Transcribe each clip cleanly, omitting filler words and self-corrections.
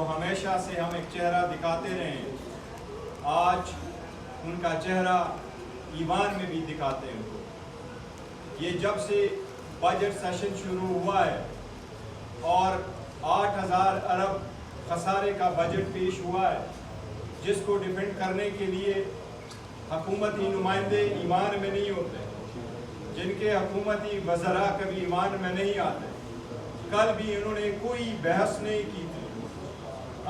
जो हमेशा से हम एक चेहरा दिखाते रहे हैं, आज उनका चेहरा ईमान में भी दिखाते हैं उनको। ये जब से बजट सेशन शुरू हुआ है और 8,000 अरब खसारे का बजट पेश हुआ है, जिसको डिफेंड करने के लिए हुकूमती नुमाइंदे ईमान में नहीं होते, जिनके हुकूमती वज़रा कभी ईमान में नहीं आते, कल भी इन्होंने कोई बहस नहीं की थी।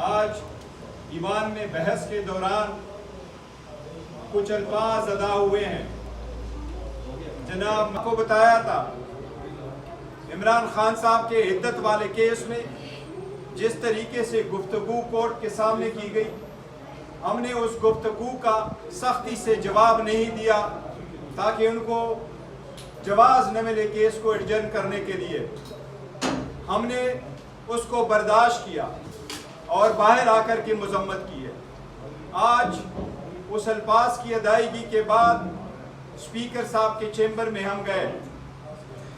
आज ईमान में बहस के दौरान कुछ अल्फाज अदा हुए हैं। जनाब को बताया था इमरान खान साहब के हिद्दत वाले केस में जिस तरीके से गुफ्तगू कोर्ट के सामने की गई, हमने उस गुफ्तगू का सख्ती से जवाब नहीं दिया ताकि उनको जवाज़ न मिले केस को एडजर्न करने के लिए। हमने उसको बर्दाश्त किया और बाहर आकर के मजम्मत की है। आज उस अल्फाज की अदायगी के बाद स्पीकर साहब के चेंबर में हम गए।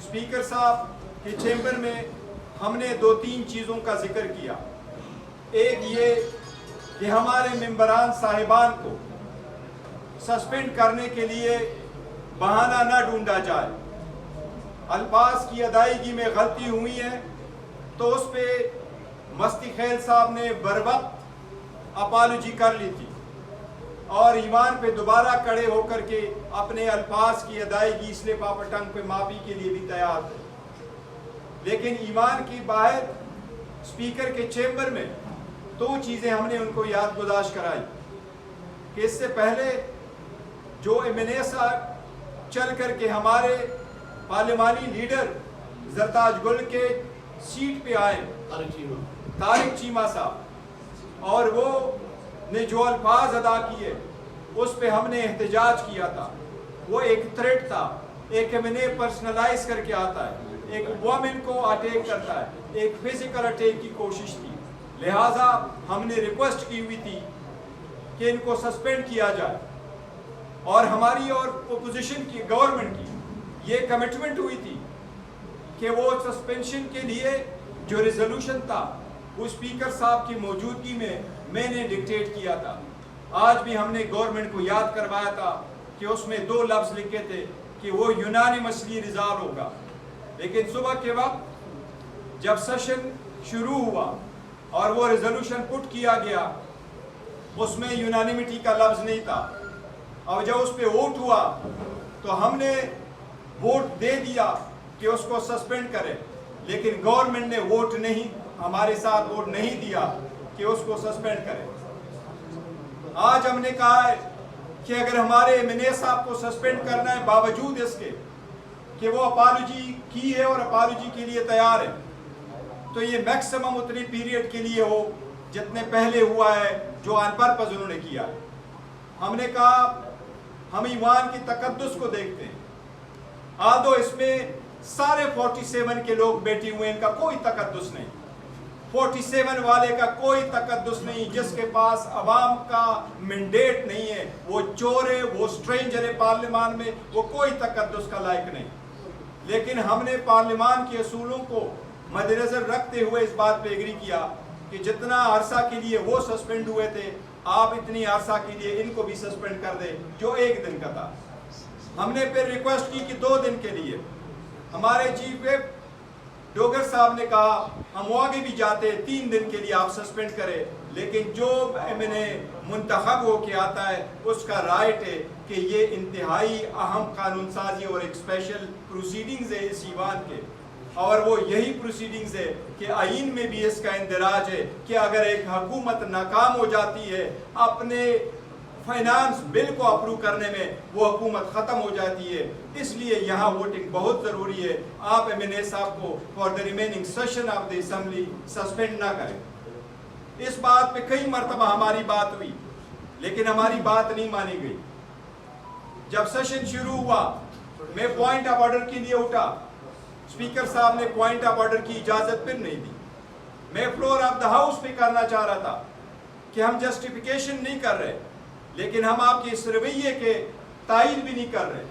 स्पीकर साहब के चेंबर में हमने 2-3 चीज़ों का जिक्र किया। एक ये कि हमारे मेंबरान साहिबान को सस्पेंड करने के लिए बहाना ना ढूंढा जाए। अल्फाज की अदायगी में गलती हुई है तो उस पे मस्ती खैल साहब ने बरवक्त अपॉलजी कर ली थी और ईमान पे दोबारा खड़े होकर के अपने अल्फाज की अदायगी स्लिप ऑफ टंग पे माफी के लिए भी तैयार थे। लेकिन ईमान की बाहर स्पीकर के चेंबर में 2 चीज़ें हमने उनको याद गुजारिश कराई कि इससे पहले जो एमएनए साहब चल करके हमारे पार्लिमानी लीडर जरताज गुल के सीट पे आए, तारिक चीमा साहब, और वो ने जो अल्फाज अदा किए उस पे हमने एहतजाज किया था। वो एक थ्रेट था, एक एमएनए पर्सनलाइज करके आता है, एक वुमेन को अटैक करता है, एक फिजिकल अटैक की कोशिश थी। लिहाजा हमने रिक्वेस्ट की हुई थी कि इनको सस्पेंड किया जाए और हमारी और ओपोजिशन की गवर्नमेंट की ये कमिटमेंट हुई थी कि वो सस्पेंशन के लिए जो रिजोल्यूशन था वो स्पीकर साहब की मौजूदगी में मैंने डिक्टेट किया था। आज भी हमने गवर्नमेंट को याद करवाया था कि उसमें 2 लफ्ज़ लिखे थे कि वो यूनानिमसली रिजॉल्व होगा। लेकिन सुबह के वक्त जब सेशन शुरू हुआ और वो रिजोल्यूशन पुट किया गया, उसमें यूनानिमिटी का लफ्ज़ नहीं था। अब जब उस पर वोट हुआ तो हमने वोट दे दिया कि उसको सस्पेंड करें, लेकिन गवर्नमेंट ने वोट नहीं, हमारे साथ वोट नहीं दिया कि उसको सस्पेंड करें। आज हमने कहा है कि अगर हमारे एमएनए साहब को सस्पेंड करना है बावजूद इसके कि वो अपॉलजी की है और अपॉलजी के लिए तैयार है, तो ये मैक्सिमम उतनी पीरियड के लिए हो जितने पहले हुआ है जो ऑन पर्पस उन्होंने किया है। हमने कहा हम ईमान की तकद्दुस को देखते हैं, आदो इसमें सारे 47 के लोग बैठे हुए हैं, इनका कोई तकद्दुस नहीं, 47 वाले का कोई तकद्दुस नहीं। जिसके पास अवाम का मैंडेट नहीं है वो चोर है, वो स्ट्रेंजर है पार्लियामान में, वो कोई तकद्दुस का लायक नहीं। लेकिन हमने पार्लियामान के असूलों को मद्देनजर रखते हुए इस बात पे एग्री किया कि जितना अरसा के लिए वो सस्पेंड हुए थे, आप इतनी अरसा के लिए इनको भी सस्पेंड कर दे जो 1 दिन का था। हमने फिर रिक्वेस्ट की कि 2 दिन के लिए। हमारे चीफ व्हिप डोगर साहब ने कहा हम आगे भी जाते, 3 दिन के लिए आप सस्पेंड करें, लेकिन जो एमएनए मुंतखब होके आता है उसका राइट है कि ये इंतहाई अहम कानून साजी और एक स्पेशल प्रोसीडिंग्स है इस ईवान के, और वो यही प्रोसीडिंग्स है कि आइन में भी इसका इंदराज है कि अगर एक हुकूमत नाकाम हो जाती है अपने फाइनेंस बिल को अप्रूव करने में, वो हुकूमत ख़त्म हो जाती है। इसलिए यहाँ वोटिंग बहुत ज़रूरी है। आप एमएनए साहब को for the remaining session of the assembly suspend ना करें। इस बात पे कई मरतबा हमारी बात हुई, लेकिन हमारी बात नहीं मानी गई। जब सेशन शुरू हुआ मैं पॉइंट ऑफ ऑर्डर के लिए उठा, स्पीकर साहब ने पॉइंट ऑफ ऑर्डर की इजाज़त फिर नहीं दी। मैं फ्लोर ऑफ द हाउस पे करना चाह रहा था कि हम जस्टिफिकेशन नहीं कर रहे, लेकिन हम आपके इस रवैये के तायीद भी नहीं कर रहे।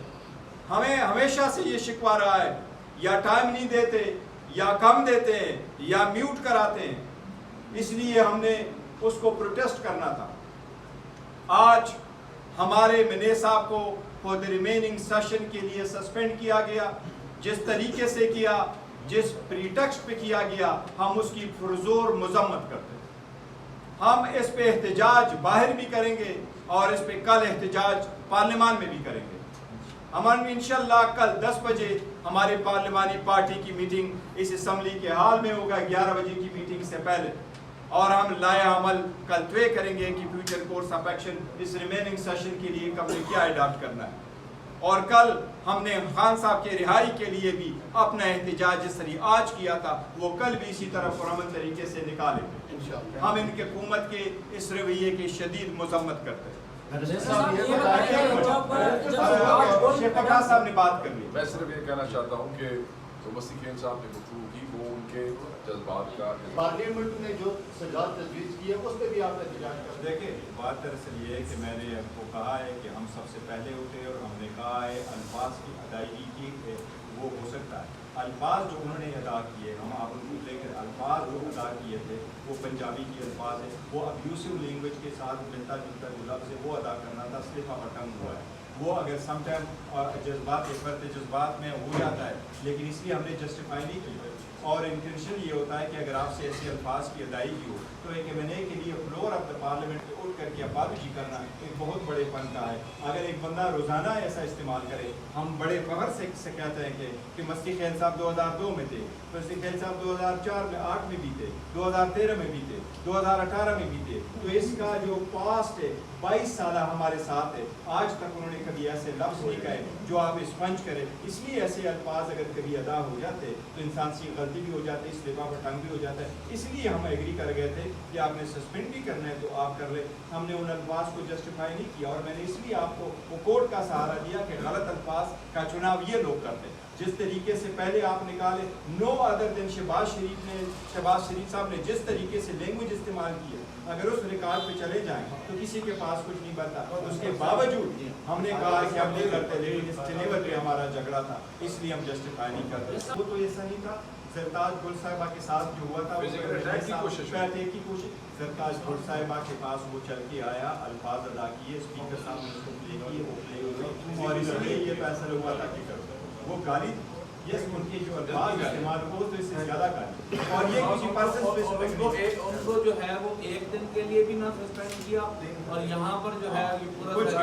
हमें हमेशा से ये शिकवा रहा है या टाइम नहीं देते या कम देते हैं या म्यूट कराते हैं। اس لیے ہم نے اس کو پروٹیسٹ کرنا تھا. آج ہمارے منیر صاحب کو فور دی ریمیننگ سیشن کے لیے سسپینڈ کیا گیا. جس طریقے سے کیا, جس پریٹیکسٹ پہ کیا گیا, ہم اس کی پرزور مذمت کرتے ہیں. ہم اس پہ احتجاج باہر بھی کریں گے اور اس پہ کل احتجاج پارلیمان میں بھی کریں گے. ہمارے انشاءاللہ کل 10 بجے ہمارے پارلیمانی پارٹی کی میٹنگ اس اسمبلی کے ہال میں ہوگا 11 بجے کی میٹنگ سے پہلے, اور ہم لایا عمل کل طے کریں گے کہ فیوچر کورس آف ایکشن اس ریمیننگ سیشن کے لیے ہم نے کیا اڈاپٹ کرنا ہے. اور کل ہم نے خان صاحب کے رہائی کے لیے بھی اپنا احتجاج جس طرح آج کیا تھا وہ کل بھی اسی طرح پرامن طریقے سے نکالیں گے. ہم ان کے حکومت کے اس رویے کی شدید مذمت کرتے ہیں. شفقا صاحب نے بات کر لی. میں صرف یہ کہنا چاہتا ہوں کہ مسیح خان صاحب نے گفتگو کی وہ ان کے جذبات کا پارلیمنٹ نے جو سجاد تجویز کی ہے اس پہ بھی آپ احتجاج کر. دیکھیں بات دراصل یہ ہے کہ میں نے آپ کو کہا ہے کہ ہم سب سے پہلے اٹھے اور ہم نے کہا ہے الفاظ کی ادائیگی کی وہ ہو سکتا ہے. الفاظ جو انہوں نے ادا کیے ہم آپ ان کو لے کر الفاظ جو ادا کیے تھے وہ پنجابی کی الفاظ ہے, وہ ابیوسو لینگویج کے ساتھ ملتا جلتا جو لفظ ہے وہ ادا کرنا تھا. صرف ٹنگ ہوا ہے وہ اگر سم ٹائم جذبات ایک بار جذبات میں ہو جاتا ہے, لیکن اس لیے ہم نے جسٹیفائی نہیں کی. اور انٹینشن یہ ہوتا ہے کہ اگر آپ سے ایسے الفاظ کی ادائیگی ہو تو ایک M&A کے لیے فلور آف دا پارلیمنٹ پہ اٹھ کر کے اپالوجی کرنا ایک بہت بڑے فن کا ہے. اگر ایک بندہ روزانہ ایسا استعمال کرے, ہم بڑے فخر سے کہتے ہیں کہ مستی خیل صاحب 2002 میں تھے, مستی خیل صاحب 2004 میں 8 میں بھی تھے, 2013 میں بھی تھے, 2018 میں بھی تھے, تو اس کا جو پاسٹ ہے 22 سالہ ہمارے ساتھ ہے. آج تک انہوں نے کبھی ایسے لفظ نہیں کہے جو آپ اسپنج کریں. اس لیے ایسے الفاظ اگر کبھی ادا ہو جاتے تو انسان سے غلطی بھی ہو جاتی ہے, اس لبا ٹنگ بھی ہو جاتا ہے. اس لیے ہم ایگری کر گئے تھے کہ آپ نے سسپینڈ بھی کرنا ہے تو آپ کر لیں. ہم نے ان الفاظ کو جسٹیفائی نہیں کیا, اور میں نے اس لیے آپ کو وہ کورٹ کا سہارا دیا کہ غلط الفاظ کا چناؤ یہ لوگ کرتے ہیں. جس طریقے سے پہلے آپ نکالے نو ادر دین شہباز شریف صاحب نے جس طریقے سے لینگویج استعمال کی ہے, اگر اس ریکارڈ پہ چلے جائیں تو کسی کے پاس کچھ نہیں بنتا. اس کے باوجود ہم نے کہا کہ ہم نہیں کرتے, لیکن اس جنیوا پہ ہمارا جھگڑا تھا اس لیے ہم جسٹیفائی نہیں کرتے. وہ تو ایسا نہیں تھا. زرتاج گل صاحبہ کے ساتھ جو ہوا تھا اٹیک کی کوشش, زرتاج گل صاحبہ کے پاس وہ چل کے آیا, الفاظ ادا کیے, اسپیکر صاحب نے اس کو پلے کیے, وہ پلے ہوئے, اور اس لیے یہ فیصلہ ہوا تھا کہ وہ گالی یس ان کے جو الفاظ استعمال ہو تو اس سے زیادہ گالی, اور یہ کسی پرسن ان کو جو ہے وہ ایک دن کے لیے بھی نہ سسپینڈ کیا, اور یہاں پر جو ہے پورا